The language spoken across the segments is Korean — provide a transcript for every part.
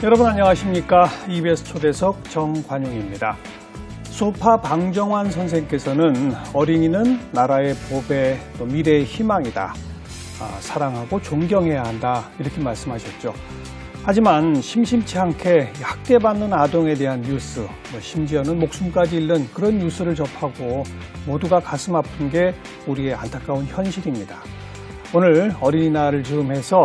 여러분 안녕하십니까? EBS 초대석 정관용입니다. 소파 방정환 선생께서는 어린이는 나라의 보배, 또 미래의 희망이다. 사랑하고 존경해야 한다. 이렇게 말씀하셨죠. 하지만 심심치 않게 학대받는 아동에 대한 뉴스, 심지어는 목숨까지 잃는 그런 뉴스를 접하고 모두가 가슴 아픈 게 우리의 안타까운 현실입니다. 오늘 어린이날을 즈음해서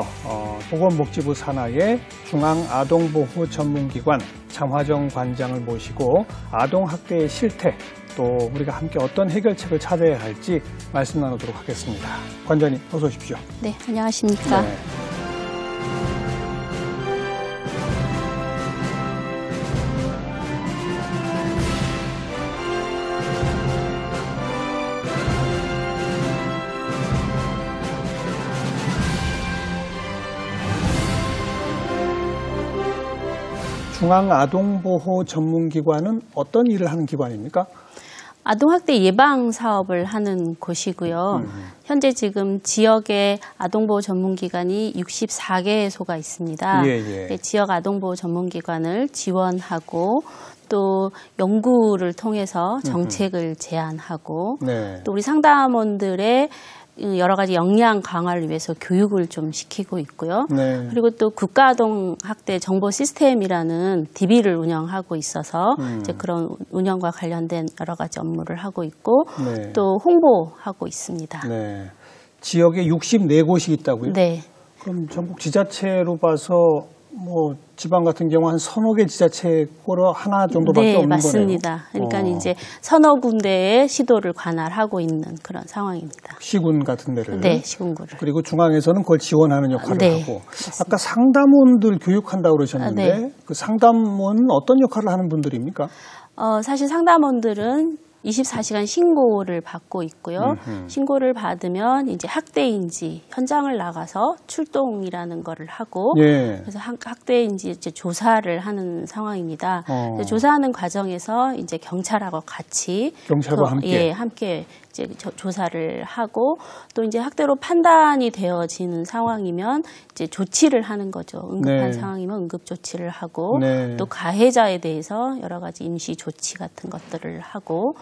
보건복지부 산하의 중앙아동보호 전문기관 장화정 관장을 모시고 아동학대의 실태, 또 우리가 함께 어떤 해결책을 찾아야 할지 말씀 나누도록 하겠습니다. 관장님 어서 오십시오. 네, 안녕하십니까. 네. 중앙아동보호 전문기관은 어떤 일을 하는 기관입니까? 아동학대 예방 사업을 하는 곳이고요. 현재 지금 지역에 아동보호 전문기관이 64개소가 있습니다. 지역 아동보호 전문기관을 지원하고 또 연구를 통해서 정책을 제안하고 또 우리 상담원들의 여러 가지 역량 강화를 위해서 교육을 좀 시키고 있고요. 그리고 또 국가아동학대 정보 시스템이라는 DB를 운영하고 있어서 이제 그런 운영과 관련된 여러 가지 업무를 하고 있고 또 홍보하고 있습니다. 네. 지역에 64곳이 있다고요? 네. 그럼 전국 지자체로 봐서 뭐 지방 같은 경우 한 서너 개 지자체 꼴로 하나 정도밖에 없는 거네요. 네, 맞습니다. 그러니까 이제 서너 군데의 시도를 관할하고 있는 그런 상황입니다. 시군 같은 데를. 네, 시군구를. 그리고 중앙에서는 그걸 지원하는 역할을 네, 하고. 맞습니다. 아까 상담원들 교육한다고 그러셨는데 그 상담원은 어떤 역할을 하는 분들입니까? 사실 상담원들은 24시간 신고를 받고 있고요. 신고를 받으면 이제 학대인지 현장을 나가서 출동이라는 거를 하고 그래서 학대인지 이제 조사를 하는 상황입니다. 조사하는 과정에서 이제 경찰하고 같이 함께 이제 조사를 하고 또 이제 학대로 판단이 되어지는 상황이면 이제 조치를 하는 거죠. 응급한 상황이면 응급 조치를 하고 또 가해자에 대해서 여러 가지 임시 조치 같은 것들을 하고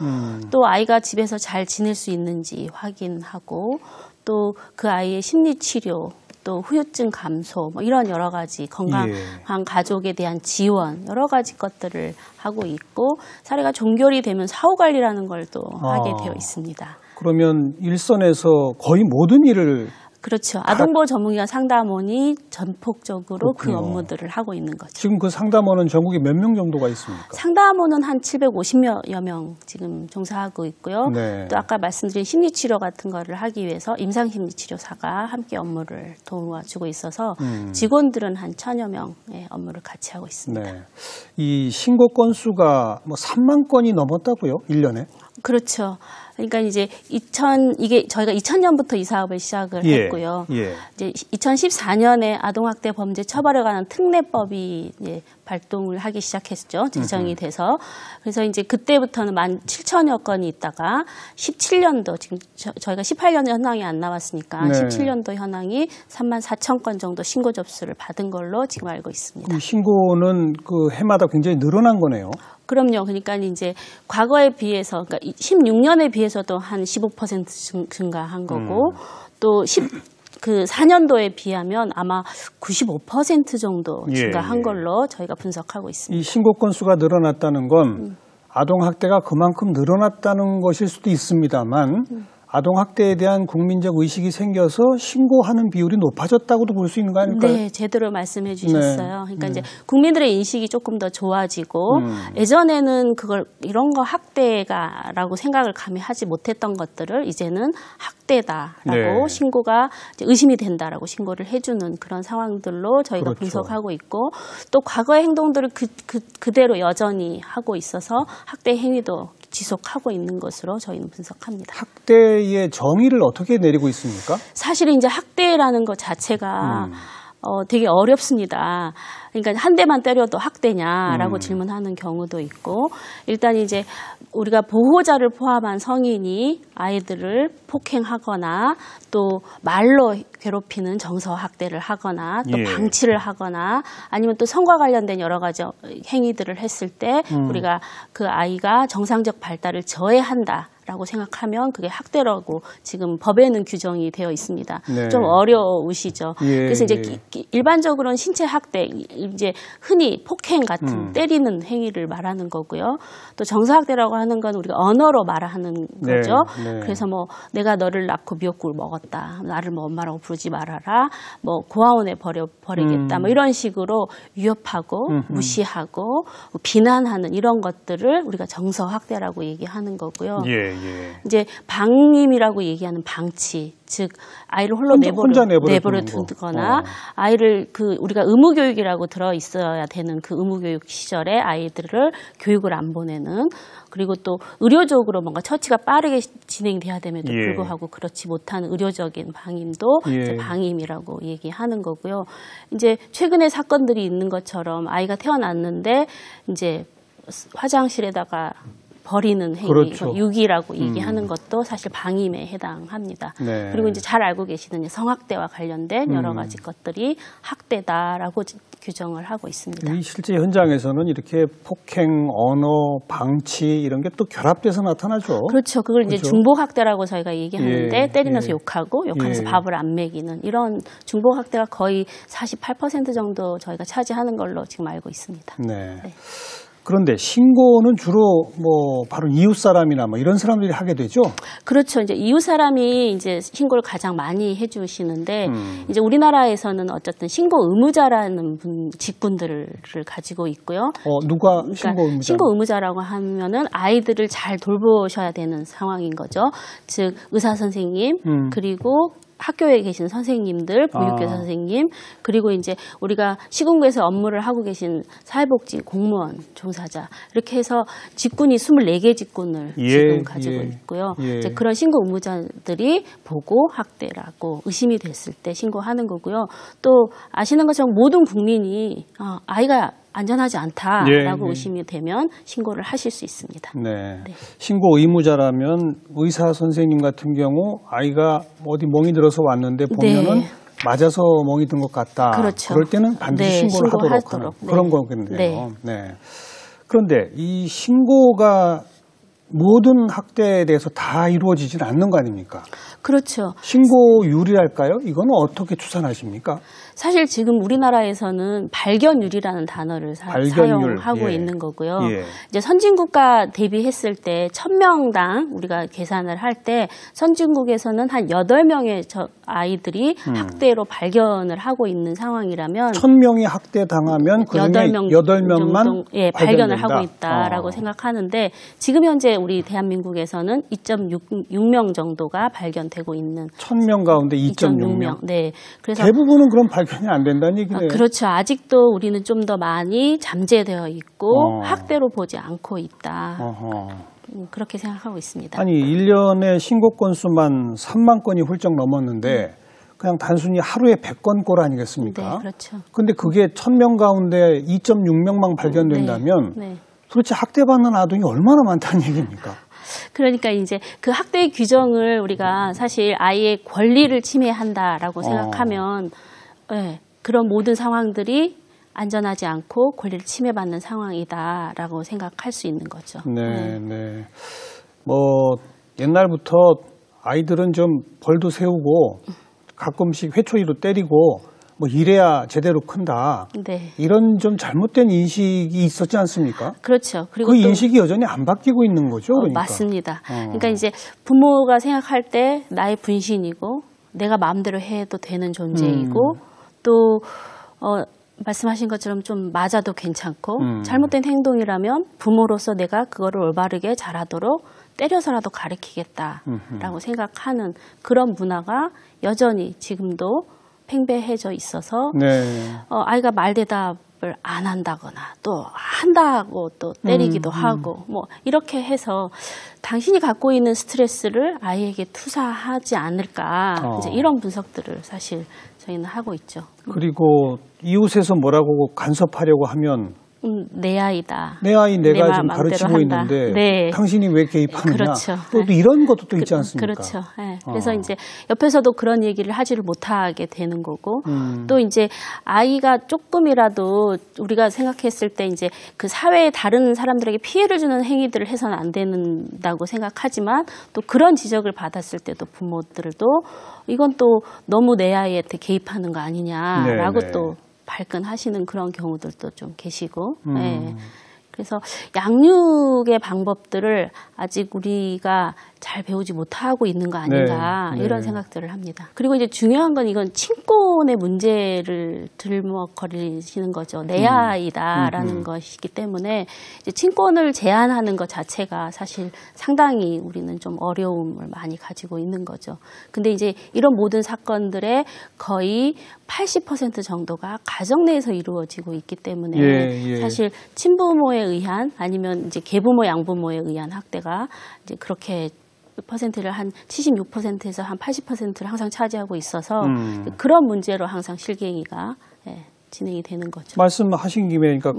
또 아이가 집에서 잘 지낼 수 있는지 확인하고 또 그 아이의 심리 치료 또 후유증 감소 뭐 이런 여러 가지 건강한 가족에 대한 지원 여러 가지 것들을 하고 있고 사례가 종결이 되면 사후 관리라는 걸 또 하게 되어 있습니다. 그러면 일선에서 거의 모든 일을 그렇죠. 아동보호 전문기관 상담원이 전폭적으로 그 업무들을 하고 있는 거죠. 지금 그 상담원은 전국에 몇 명 정도가 있습니까? 상담원은 한 750여 명 지금 종사하고 있고요. 또 아까 말씀드린 심리치료 같은 거를 하기 위해서 임상심리치료사가 함께 업무를 도와주고 있어서 직원들은 한 1000여 명의 업무를 같이 하고 있습니다. 이 신고 건수가 뭐 3만 건이 넘었다고요? 1년에? 그렇죠. 그러니까 이제 이게 저희가 2000년부터 이 사업을 시작을 했고요. 이제 2014년에 아동학대 범죄 처벌에 관한 특례법이 이제 발동을 하기 시작했죠. 제정이 돼서. 그래서 이제 그때부터는 17,000여 건이 있다가 17년도 지금 저희가 18년 현황이 안 나왔으니까 17년도 현황이 34,000건 정도 신고 접수를 받은 걸로 지금 알고 있습니다. 그 신고는 그 해마다 굉장히 늘어난 거네요. 그럼요. 그러니까 이제 과거에 비해서, 그러니까 16년에 비해서도 한 15% 증가한 거고, 또 4년도에 비하면 아마 95% 정도 증가한 걸로 저희가 분석하고 있습니다. 이 신고 건수가 늘어났다는 건 아동학대가 그만큼 늘어났다는 것일 수도 있습니다만 아동학대에 대한 국민적 의식이 생겨서 신고하는 비율이 높아졌다고도 볼 수 있는 거 아닐까요? 네, 제대로 말씀해 주셨어요. 그러니까 이제 국민들의 인식이 조금 더 좋아지고 예전에는 이런 거 학대가라고 생각을 감히 하지 못했던 것들을 이제는 학대다라고 신고가 이제 의심이 된다라고 신고를 해주는 그런 상황들로 저희가 분석하고 있고 또 과거의 행동들을 그대로 여전히 하고 있어서 학대 행위도 지속하고 있는 것으로 저희는 분석합니다. 학대의 정의를 어떻게 내리고 있습니까? 사실은 이제 학대라는 것 자체가 되게 어렵습니다. 그러니까 한 대만 때려도 학대냐라고 질문하는 경우도 있고, 일단 이제 우리가 보호자를 포함한 성인이 아이들을 폭행하거나 또 말로 괴롭히는 정서 학대를 하거나 또 방치를 하거나 아니면 또 성과 관련된 여러 가지 행위들을 했을 때 우리가 그 아이가 정상적 발달을 저해한다라고 생각하면 그게 학대라고 지금 법에는 규정이 되어 있습니다. 네. 좀 어려우시죠. 그래서 이제 일반적으로는 신체 학대, 이제 흔히 폭행 같은 때리는 행위를 말하는 거고요. 또 정서 학대라고 하는 건 우리가 언어로 말하는 거죠. 네. 그래서 뭐 내가 너를 낳고 미역국을 먹었다, 나를 뭐 엄마라고 부르지 말아라, 뭐 고아원에 버리겠다, 뭐 이런 식으로 위협하고 무시하고 비난하는 이런 것들을 우리가 정서 학대라고 얘기하는 거고요. 이제 방임이라고 얘기하는 방치, 즉 아이를 홀로 내버려 두거나 아이를 우리가 의무 교육이라고 들어 있어야 되는 그 의무 교육 시절에 아이들을 교육을 안 보내는, 그리고 또 의료적으로 뭔가 처치가 빠르게 진행돼야 됨에도 불구하고 그렇지 못한 의료적인 방임도 이제 방임이라고 얘기하는 거고요. 이제 최근에 사건들이 있는 것처럼 아이가 태어났는데 이제 화장실에다가 버리는 행위, 그렇죠. 유기라고 얘기하는 것도 사실 방임에 해당합니다. 그리고 이제 잘 알고 계시는 성학대와 관련된 여러 가지 것들이 학대다라고 규정을 하고 있습니다. 이 실제 현장에서는 이렇게 폭행, 언어, 방치 이런 게 또 결합돼서 나타나죠. 그렇죠. 그걸 이제 중복학대라고 저희가 얘기하는데 때리면서 욕하면서 밥을 안 먹이는 이런 중복학대가 거의 48% 정도 저희가 차지하는 걸로 지금 알고 있습니다. 네. 그런데 신고는 주로 뭐 바로 이웃 사람이나 뭐 이런 사람들이 하게 되죠. 그렇죠. 이제 이웃 사람이 이제 신고를 가장 많이 해주시는데 이제 우리나라에서는 어쨌든 신고 의무자라는 직분들을 가지고 있고요. 누가 그러니까 신고 의무자? 신고 의무자라고 하면은 아이들을 잘 돌보셔야 되는 상황인 거죠. 즉 의사 선생님 그리고 학교에 계신 선생님들, 보육교사 선생님, 그리고 이제 우리가 시군구에서 업무를 하고 계신 사회복지 공무원 종사자, 이렇게 해서 직군이 24개 직군을 지금 가지고 있고요. 이제 그런 신고 의무자들이 보고 학대라고 의심이 됐을 때 신고하는 거고요. 또 아시는 것처럼 모든 국민이 아이가 안전하지 않다라고 의심이 되면 신고를 하실 수 있습니다. 네. 신고 의무자라면 의사 선생님 같은 경우 아이가 어디 멍이 들어서 왔는데 보면은 맞아서 멍이 든 것 같다. 그렇죠. 그럴 때는 반드시 신고를 하도록 하는 그런 거겠네요. 그런데 이 신고가 모든 학대에 대해서 다 이루어지진 않는 거 아닙니까? 그렇죠. 신고율이랄까요? 이거는 어떻게 추산하십니까? 사실 지금 우리나라에서는 발견율이라는 단어를 사용하고 있는 거고요. 이제 선진국가 대비했을 때 1000명당 우리가 계산을 할 때 선진국에서는 한 8명의 아이들이 학대로 발견을 하고 있는 상황이라면 1000명이 학대당하면 그 중에 8명만 발견을 하고 있다라고 생각하는데 지금 현재 우리 대한민국에서는 2.6명 정도가 발견되고 있는 1000명 가운데 2.6명. 네. 그래서 대부분은 그럼 발견이 안 된다는 얘기네요. 그렇죠. 아직도 우리는 좀 더 많이 잠재되어 있고 학대로 보지 않고 있다. 그렇게 생각하고 있습니다. 아니 1년에 신고 건수만 3만 건이 훌쩍 넘었는데 그냥 단순히 하루에 100건 꼴 아니겠습니까? 네, 그렇죠. 근데 그게 1000명 가운데 2.6명만 발견된다면 도대체 학대받는 아동이 얼마나 많다는 얘기입니까? 그러니까 이제 그 학대의 규정을 우리가 사실 아이의 권리를 침해한다라고 생각하면 그런 모든 상황들이 안전하지 않고 권리를 침해받는 상황이다라고 생각할 수 있는 거죠. 네. 뭐 옛날부터 아이들은 좀 벌도 세우고 가끔씩 회초리로 때리고 뭐 이래야 제대로 큰다. 이런 좀 잘못된 인식이 있었지 않습니까? 그렇죠. 그리고 그 인식이 여전히 안 바뀌고 있는 거죠. 그러니까. 맞습니다. 그러니까 이제 부모가 생각할 때 나의 분신이고 내가 마음대로 해도 되는 존재이고 또 말씀하신 것처럼 좀 맞아도 괜찮고 잘못된 행동이라면 부모로서 내가 그거를 올바르게 잘하도록 때려서라도 가르치겠다라고 생각하는 그런 문화가 여전히 지금도 팽배해져 있어서 아이가 말대답을 안 한다거나 또 한다고 또 때리기도 하고 뭐 이렇게 해서 당신이 갖고 있는 스트레스를 아이에게 투사하지 않을까 이제 이런 분석들을 사실 저희는 하고 있죠. 그리고 이웃에서 뭐라고 간섭하려고 하면 내 아이다. 내 아이 내가 내 지금 가르치고 한다. 있는데 네. 당신이 왜 개입하느냐. 그렇죠. 또 이런 것도 또 있지 않습니까? 그렇죠. 네. 그래서 이제 옆에서도 그런 얘기를 하지를 못하게 되는 거고 또 이제 아이가 조금이라도 우리가 생각했을 때 이제 그 사회의 다른 사람들에게 피해를 주는 행위들을 해서는 안 된다고 생각하지만 또 그런 지적을 받았을 때도 부모들도 이건 또 너무 내 아이한테 개입하는 거 아니냐라고 네네. 또 발끈하시는 그런 경우들도 좀 계시고, 네. 그래서 양육의 방법들을 아직 우리가 잘 배우지 못하고 있는 거 아닌가 네. 이런 생각들을 합니다. 그리고 이제 중요한 건 이건 친권의 문제를 들먹거리시는 거죠. 내 아이다라는 것이기 때문에 이제 친권을 제한하는 것 자체가 사실 상당히 우리는 좀 어려움을 많이 가지고 있는 거죠. 근데 이제 이런 모든 사건들의 거의 80% 정도가 가정 내에서 이루어지고 있기 때문에 사실 친부모에 의한 아니면 이제 계부모 양부모에 의한 학대가 이제 그렇게 퍼센트를 한 76%에서 한 80%를 항상 차지하고 있어서 그런 문제로 항상 실갱이가 진행이 되는 거죠. 말씀하신 김에 그러니까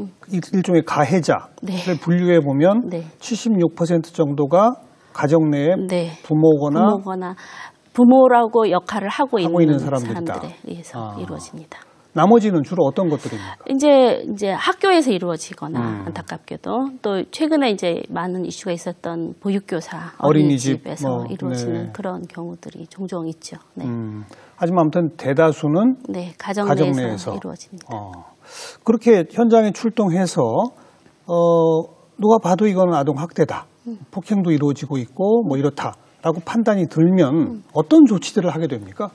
일종의 가해자를 분류해 보면 76% 정도가 가정 내에 부모거나 부모라고 역할을 하고 있는 사람들이다. 사람들에 의해서 이루어집니다. 나머지는 주로 어떤 것들입니까? 이제 학교에서 이루어지거나 안타깝게도 또 최근에 이제 많은 이슈가 있었던 보육교사 어린이집에서 이루어지는 그런 경우들이 종종 있죠. 네. 하지만 아무튼 대다수는 가정 내에서 이루어집니다. 그렇게 현장에 출동해서 누가 봐도 이거는 아동 학대다, 폭행도 이루어지고 있고 뭐 이렇다라고 판단이 들면 어떤 조치들을 하게 됩니까?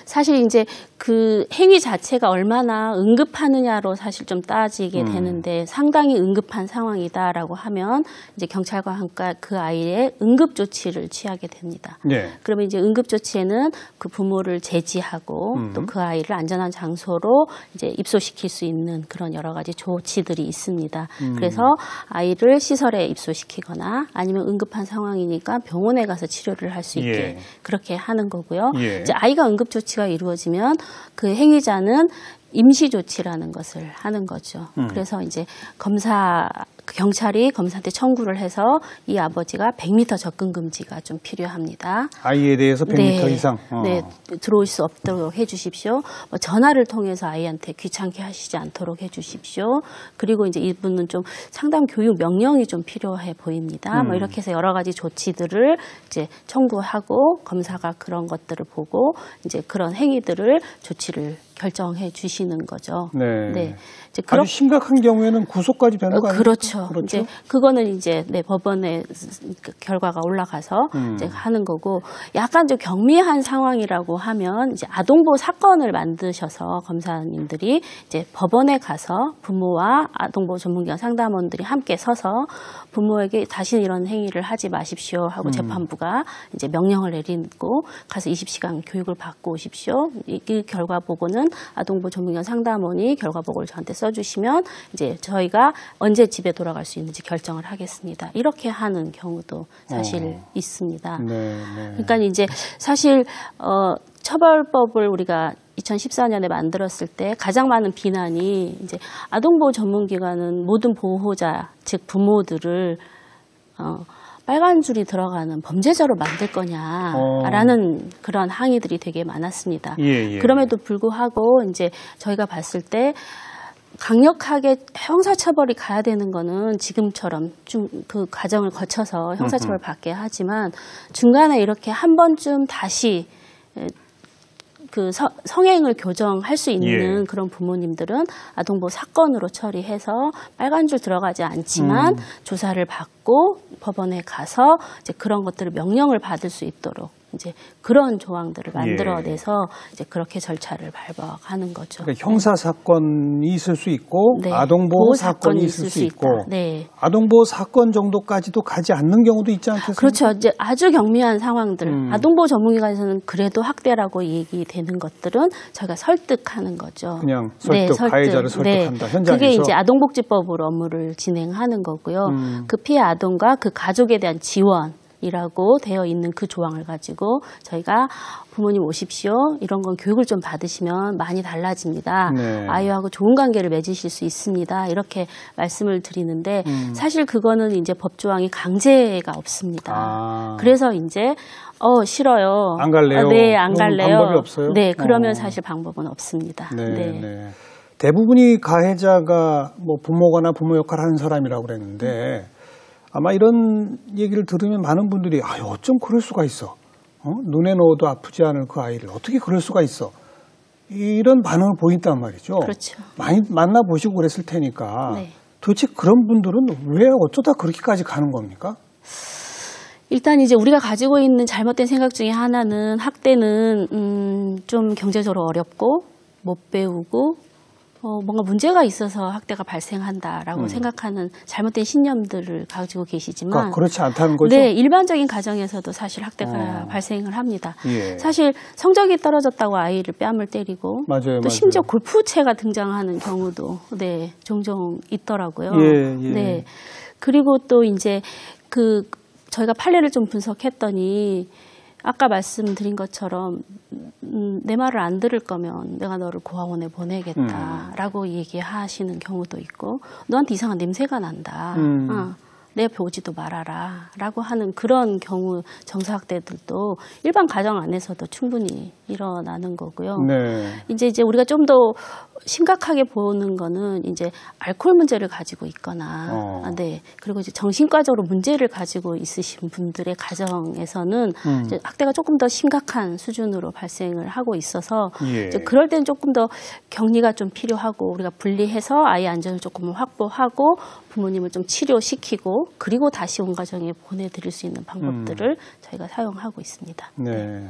사실 이제 그 행위 자체가 얼마나 응급하느냐로 사실 좀 따지게 되는데 상당히 응급한 상황이다라고 하면 이제 경찰과 함께 그 아이의 응급 조치를 취하게 됩니다. 그러면 이제 응급 조치에는 그 부모를 제지하고 또 그 아이를 안전한 장소로 이제 입소시킬 수 있는 그런 여러 가지 조치들이 있습니다. 그래서 아이를 시설에 입소시키거나 아니면 응급한 상황이니까 병원에 가서 치료를 할 수 있게 그렇게 하는 거고요. 이제 아이가 응급 조치가 이루어지면 그 행위자는 임시조치라는 것을 하는 거죠. 그래서 이제 경찰이 검사한테 청구를 해서 이 아버지가 100m 접근 금지가 좀 필요합니다. 아이에 대해서 100m 이상? 들어올 수 없도록 해 주십시오. 뭐 전화를 통해서 아이한테 귀찮게 하시지 않도록 해 주십시오. 그리고 이제 이분은 좀 상담 교육 명령이 좀 필요해 보입니다. 뭐 이렇게 해서 여러 가지 조치들을 이제 청구하고 검사가 그런 것들을 보고 이제 그런 행위들을 조치를 결정해 주시는 거죠. 이제 아주 심각한 경우에는 구속까지 되는 거 아니에요? 그렇죠. 이제 그거는 이제 법원에 결과가 올라가서 이제 하는 거고, 약간 좀 경미한 상황이라고 하면 이제 아동보호 사건을 만드셔서 검사님들이 이제 법원에 가서 부모와 아동보호 전문기관 상담원들이 함께 서서 부모에게 다시는 이런 행위를 하지 마십시오 하고 재판부가 이제 명령을 내리고 가서 20시간 교육을 받고 오십시오. 이 결과 보고는 아동보호 전문기관 상담원이 결과 보고를 저한테 써주시면 이제 저희가 언제 집에 돌아갈 수 있는지 결정을 하겠습니다. 이렇게 하는 경우도 사실 있습니다. 그러니까 이제 사실 처벌법을 우리가 2014년에 만들었을 때 가장 많은 비난이 이제 아동보호 전문기관은 모든 보호자, 즉 부모들을 빨간 줄이 들어가는 범죄자로 만들 거냐라는 그런 항의들이 되게 많았습니다. 그럼에도 불구하고 이제 저희가 봤을 때 강력하게 형사처벌이 가야 되는 거는 지금처럼 좀 그 과정을 거쳐서 형사처벌 받게 하지만 중간에 이렇게 한 번쯤 다시 그 성행을 교정할 수 있는 그런 부모님들은 아동보호 사건으로 처리해서 빨간 줄 들어가지 않지만 조사를 받고 법원에 가서 이제 그런 것들을 명령을 받을 수 있도록 이제 그런 조항들을 만들어내서 이제 그렇게 절차를 밟아가는 거죠. 그러니까 형사 사건이 있을 수 있고 아동보호 사건이 있을 수 있고 아동보호 사건 정도까지도 가지 않는 경우도 있지 않겠습니까? 그렇죠. 이제 아주 경미한 상황들, 아동보호 전문기관에서는 그래도 학대라고 얘기되는 것들은 저희가 설득하는 거죠. 그냥 가해자를 설득한다. 현장에서. 그게 이제 아동복지법으로 업무를 진행하는 거고요. 그 피해 아동과 그 가족에 대한 지원, 이라고 되어 있는 그 조항을 가지고 저희가 부모님 오십시오. 이런 건 교육을 좀 받으시면 많이 달라집니다. 네. 아이하고 좋은 관계를 맺으실 수 있습니다. 이렇게 말씀을 드리는데 사실 그거는 이제 법조항이 강제가 없습니다. 그래서 이제 싫어요. 안 갈래요? 네, 안 갈래요. 방법이 없어요? 네, 그러면 사실 방법은 없습니다. 네, 네. 네. 대부분이 가해자가 뭐 부모거나 부모 역할을 하는 사람이라고 그랬는데 아마 이런 얘기를 들으면 많은 분들이 어쩜 그럴 수가 있어. 눈에 넣어도 아프지 않을 그 아이를 어떻게 그럴 수가 있어. 이런 반응을 보인단 말이죠. 그렇죠. 많이 만나보시고 그랬을 테니까 네. 도대체 그런 분들은 왜 어쩌다 그렇게까지 가는 겁니까? 일단 이제 우리가 가지고 있는 잘못된 생각 중에 하나는 학대는 좀 경제적으로 어렵고 못 배우고 뭔가 문제가 있어서 학대가 발생한다라고 생각하는 잘못된 신념들을 가지고 계시지만 그러니까 그렇지 않다는 거죠? 네, 일반적인 가정에서도 사실 학대가 발생을 합니다. 예. 사실 성적이 떨어졌다고 아이를 뺨을 때리고 맞아요, 또 심지어 골프채가 등장하는 경우도 네, 종종 있더라고요. 예, 예. 네. 그리고 또 이제 저희가 판례를 좀 분석했더니 아까 말씀드린 것처럼 내 말을 안 들을 거면 내가 너를 고아원에 보내겠다라고 얘기하시는 경우도 있고 너한테 이상한 냄새가 난다. 내 옆에 오지도 말아라 라고 하는 그런 경우 정서학대들도 일반 가정 안에서도 충분히 일어나는 거고요. 네. 이제 우리가 좀 더 심각하게 보는 거는 이제 알코올 문제를 가지고 있거나, 네. 그리고 이제 정신과적으로 문제를 가지고 있으신 분들의 가정에서는 이제 학대가 조금 더 심각한 수준으로 발생을 하고 있어서 예. 이제 그럴 때는 조금 더 격리가 좀 필요하고 우리가 분리해서 아이 안전을 조금 확보하고 부모님을 좀 치료시키고 그리고 다시 온 가정에 보내드릴 수 있는 방법들을 저희가 사용하고 있습니다. 네.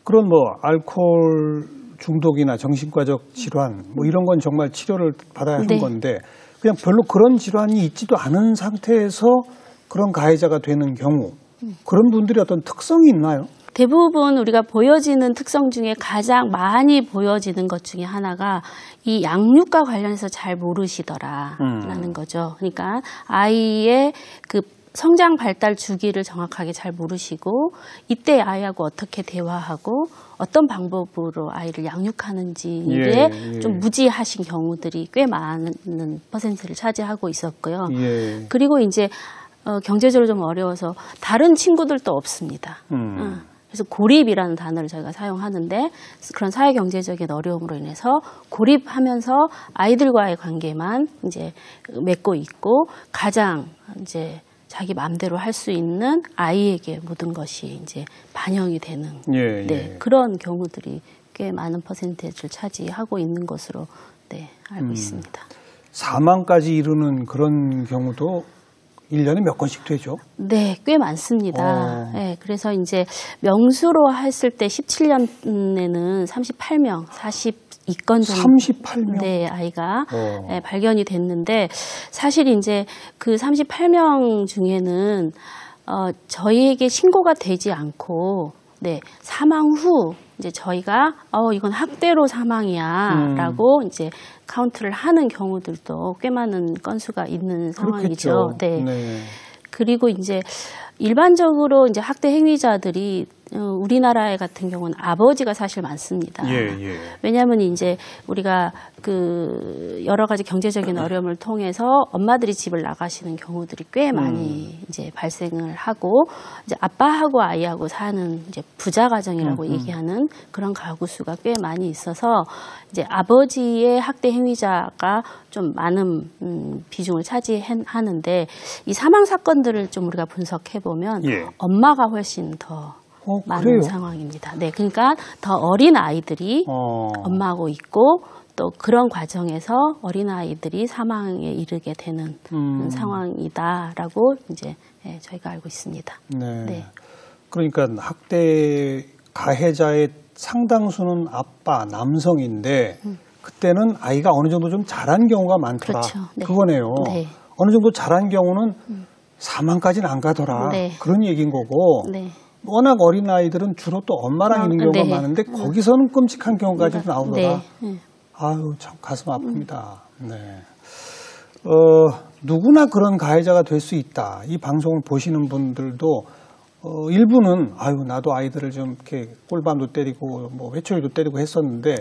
그런 알코올 중독이나 정신과적 질환 이런 건 정말 치료를 받아야 하는 네. 건데 그냥 별로 그런 질환이 있지도 않은 상태에서 그런 가해자가 되는 경우 그런 분들이 어떤 특성이 있나요? 대부분 우리가 보여지는 특성 중에 가장 많이 보여지는 것 중에 하나가 이 양육과 관련해서 잘 모르시더라라는 거죠. 그러니까 아이의 그 성장 발달 주기를 정확하게 잘 모르시고 이때 아이하고 어떻게 대화하고 어떤 방법으로 아이를 양육하는지에 좀 무지하신 경우들이 꽤 많은 퍼센트를 차지하고 있었고요. 예. 그리고 이제 경제적으로 좀 어려워서 다른 친구들도 없습니다. 그래서 고립이라는 단어를 저희가 사용하는데 그런 사회경제적인 어려움으로 인해서 고립하면서 아이들과의 관계만 이제 맺고 있고 가장 이제 자기 마음대로 할 수 있는 아이에게 모든 것이 이제 반영이 되는 네, 그런 경우들이 꽤 많은 퍼센테이지를 차지하고 있는 것으로 네, 알고 있습니다. 사망까지 이르는 그런 경우도 1년에 몇 건씩 되죠? 네, 꽤 많습니다. 네, 그래서 이제 명수로 했을 때 17년에는 38명, 42건 정도 38명? 네, 아이가 네, 발견이 됐는데 사실 이제 그 38명 중에는 저희에게 신고가 되지 않고 네, 사망 후 이제 저희가 이건 학대로 사망이야라고 이제 카운트를 하는 경우들도 꽤 많은 건수가 있는 상황이죠. 네. 네. 그리고 이제 일반적으로 이제 학대 행위자들이 우리나라 같은 경우는 아버지가 사실 많습니다. 예. 왜냐하면 이제 우리가 그 여러 가지 경제적인 어려움을 통해서 엄마들이 집을 나가시는 경우들이 꽤 많이 이제 발생을 하고 이제 아빠하고 아이하고 사는 이제 부자 가정이라고 얘기하는 그런 가구 수가 꽤 많이 있어서 이제 아버지의 학대 행위자가 좀 많은 비중을 차지하는데 이 사망 사건들을 좀 우리가 분석해 보면 엄마가 훨씬 더 많은 그래요? 상황입니다. 네, 그러니까 더 어린 아이들이 엄마하고 있고 또 그런 과정에서 어린 아이들이 사망에 이르게 되는 상황이다라고 이제 저희가 알고 있습니다. 네. 네. 그러니까 학대 가해자의 상당수는 아빠 남성인데 그때는 아이가 어느 정도 좀 자란 경우가 많더라. 그렇죠. 네. 그거네요. 네. 어느 정도 자란 경우는 사망까지는 안 가더라. 네. 그런 얘기인 거고. 네. 워낙 어린 아이들은 주로 또 엄마랑 있는 경우가 많은데 거기서는 끔찍한 경우까지도 나오더라. 네. 아유, 참 가슴 아픕니다. 네. 누구나 그런 가해자가 될 수 있다. 이 방송을 보시는 분들도 일부는 아유 나도 아이들을 좀 이렇게 꿀밤도 때리고 뭐 회초리도 때리고 했었는데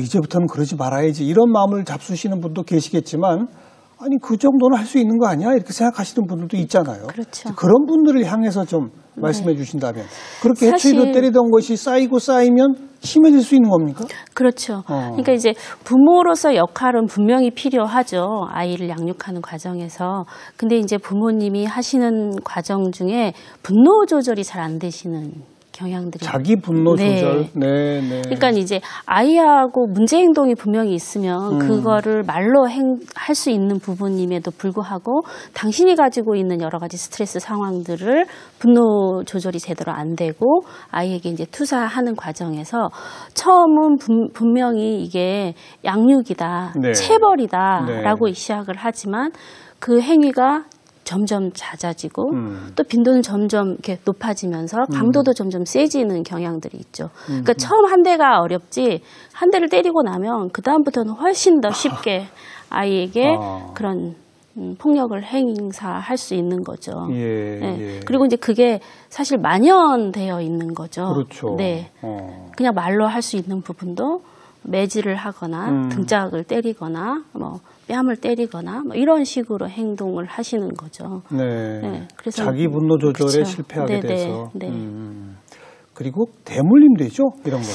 이제부터는 그러지 말아야지 이런 마음을 잡수시는 분도 계시겠지만 아니 그 정도는 할 수 있는 거 아니야 이렇게 생각하시는 분들도 있잖아요. 그렇죠. 그런 분들을 향해서 좀 말씀해 주신다면 그렇게 사실 회초리로 때리던 것이 쌓이고 쌓이면 심해질 수 있는 겁니까? 그렇죠. 그러니까 이제 부모로서 역할은 분명히 필요하죠. 아이를 양육하는 과정에서. 근데 이제 부모님이 하시는 과정 중에 분노 조절이 잘 안 되시는 경향들이 자기 분노 조절. 네, 네. 그러니까 이제 아이하고 문제 행동이 분명히 있으면 그거를 말로 할 수 있는 부분임에도 불구하고 당신이 가지고 있는 여러 가지 스트레스 상황들을 분노 조절이 제대로 안 되고 아이에게 이제 투사하는 과정에서 처음은 분명히 이게 양육이다, 네. 체벌이다라고 네. 시작을 하지만 그 행위가 점점 잦아지고 또 빈도는 점점 이렇게 높아지면서 강도도 점점 세지는 경향들이 있죠. 그러니까 처음 한 대가 어렵지 한 대를 때리고 나면 그 다음부터는 훨씬 더 쉽게 아이에게 그런 폭력을 행사할 수 있는 거죠. 예, 네. 예. 그리고 이제 그게 사실 만연되어 있는 거죠. 그렇죠. 네. 그냥 말로 할 수 있는 부분도 매질을 하거나 등짝을 때리거나 뭐 뺨을 때리거나 뭐 이런 식으로 행동을 하시는 거죠. 네. 네. 그래서 자기 분노 조절에 그렇죠. 실패하게 네네. 돼서. 네. 그리고 대물림 되죠, 이런 거.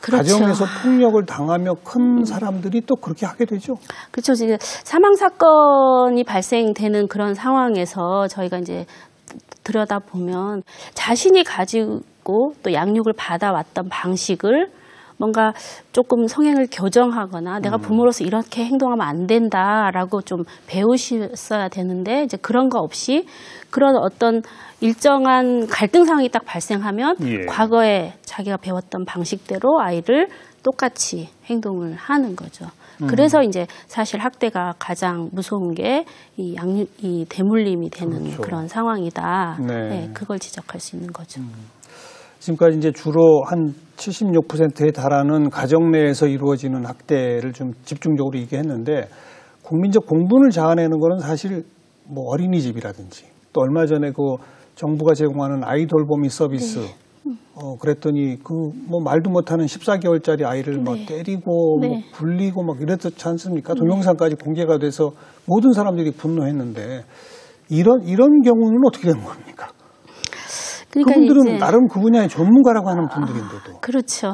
그렇죠. 가정에서 폭력을 당하며 큰 사람들이 또 그렇게 하게 되죠. 그렇죠. 지금 사망 사건이 발생되는 그런 상황에서 저희가 이제 들여다 보면 자신이 가지고 또 양육을 받아왔던 방식을 뭔가 조금 성향을 교정하거나 내가 부모로서 이렇게 행동하면 안 된다라고 좀 배우셨어야 되는데 이제 그런 거 없이 그런 어떤 일정한 갈등 상황이 딱 발생하면 예. 과거에 자기가 배웠던 방식대로 아이를 똑같이 행동을 하는 거죠. 그래서 이제 사실 학대가 가장 무서운 게 이 대물림이 되는 그렇죠. 그런 상황이다. 네. 네, 그걸 지적할 수 있는 거죠. 지금까지 이제 주로 한 76%에 달하는 가정 내에서 이루어지는 학대를 좀 집중적으로 얘기했는데 국민적 공분을 자아내는 거는 사실 뭐 어린이집이라든지 또 얼마 전에 그 정부가 제공하는 아이 돌보미 서비스 네. 그랬더니 그 뭐 말도 못하는 14개월짜리 아이를 막 네. 때리고 네. 뭐 불리고 막 이랬지 않습니까? 동영상까지 공개가 돼서 모든 사람들이 분노했는데 이런 경우는 어떻게 되는 겁니까? 그러니까 그분들은 이제 나름 그 분야의 전문가라고 하는 분들인데도. 그렇죠.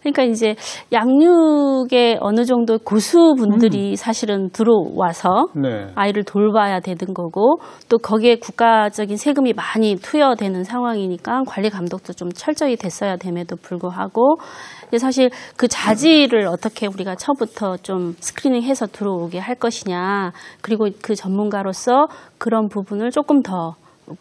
그러니까 이제 양육에 어느 정도 고수분들이 사실은 들어와서 네. 아이를 돌봐야 되는 거고 또 거기에 국가적인 세금이 많이 투여되는 상황이니까 관리 감독도 좀 철저히 됐어야 됨에도 불구하고 이제 사실 그 자질을 어떻게 우리가 처음부터 좀 스크리닝해서 들어오게 할 것이냐 그리고 그 전문가로서 그런 부분을 조금 더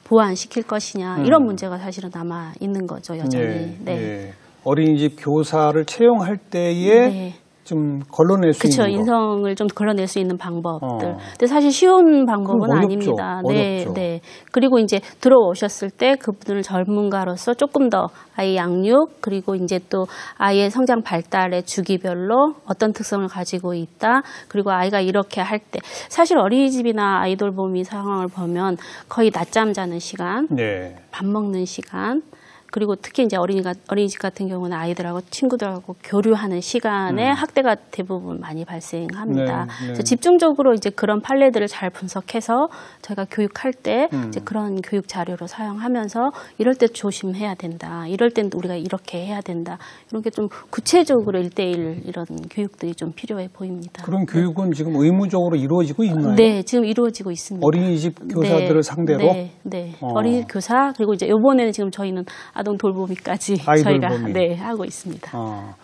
보완시킬 것이냐 이런 문제가 사실은 남아 있는 거죠 여전히. 예, 네. 예. 어린이집 교사를 채용할 때에 네. 좀 걸러낼 수 그렇죠. 있는 거. 인성을 좀 걸러낼 수 있는 방법들. 근데 사실 쉬운 방법은 어렵죠. 아닙니다. 네, 어렵죠. 네. 그리고 이제 들어오셨을 때 그분을 전문가로서 조금 더 아이 양육 그리고 이제 또 아이의 성장 발달의 주기별로 어떤 특성을 가지고 있다. 그리고 아이가 이렇게 할 때 사실 어린이집이나 아이돌봄이 상황을 보면 거의 낮잠 자는 시간, 네. 밥 먹는 시간. 그리고 특히 이제 어린이집 같은 경우는 아이들하고 친구들하고 교류하는 시간에 학대가 대부분 많이 발생합니다. 네, 네. 그래서 집중적으로 이제 그런 판례들을 잘 분석해서 저희가 교육할 때 이제 그런 교육 자료로 사용하면서 이럴 때 조심해야 된다. 이럴 땐 우리가 이렇게 해야 된다. 이런 게 좀 구체적으로 1:1 이런 교육들이 좀 필요해 보입니다. 그런 교육은 지금 의무적으로 이루어지고 있나요? 네, 지금 이루어지고 있습니다. 어린이집 교사들을 네, 상대로? 네, 네. 어린이집 교사 그리고 이제 이번에는 지금 저희는 아동 돌보미까지 아이 저희가 돌보미. 네, 하고 있습니다.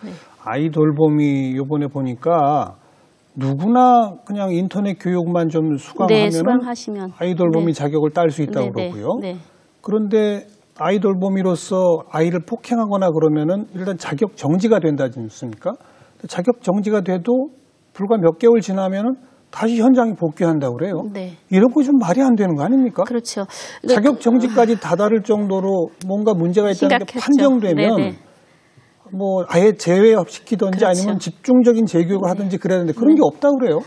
네. 아이 돌봄이 요번에 보니까 누구나 그냥 인터넷 교육만 좀 수강하면 수강하시면 아이 돌봄이 네. 자격을 딸 수 있다고 네, 그러고요. 네. 그런데 아이 돌봄이로서 아이를 폭행하거나 그러면은 일단 자격 정지가 된다지 않습니까? 자격 정지가 돼도 불과 몇 개월 지나면은 다시 현장에 복귀한다고 그래요. 네. 이런 거 좀 말이 안 되는 거 아닙니까? 그렇죠. 자격 정지까지 다다를 정도로 뭔가 문제가 있다는 게 심각했죠. 판정되면 네네. 뭐 아예 제외시키든지 그렇죠. 아니면 집중적인 재교육을 하든지 그래야 되는데 그런 게 없다고 그래요.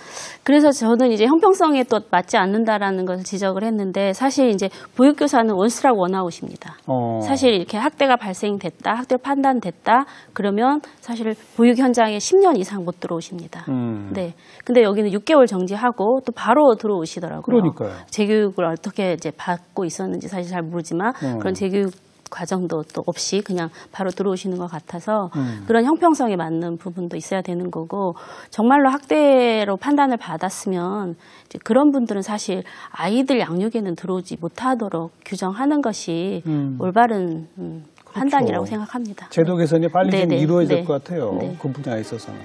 그래서 저는 이제 형평성에 또 맞지 않는다라는 것을 지적을 했는데 사실 이제 보육교사는 원스트라고 원아웃입니다. 사실 이렇게 학대가 발생됐다, 학대 판단됐다 그러면 사실 보육 현장에 10년 이상 못 들어오십니다. 네. 근데 여기는 6개월 정지하고 또 바로 들어오시더라고요. 그러니까요. 재교육을 어떻게 이제 받고 있었는지 사실 잘 모르지만 그런 재교육 과정도 또 없이 그냥 바로 들어오시는 것 같아서 그런 형평성에 맞는 부분도 있어야 되는 거고 정말로 학대로 판단을 받았으면 이제 그런 분들은 사실 아이들 양육에는 들어오지 못하도록 규정하는 것이 올바른 판단이라고 생각합니다. 제도 개선이 빨리 좀 이루어질 것 같아요. 네. 그 분야에 있어서는.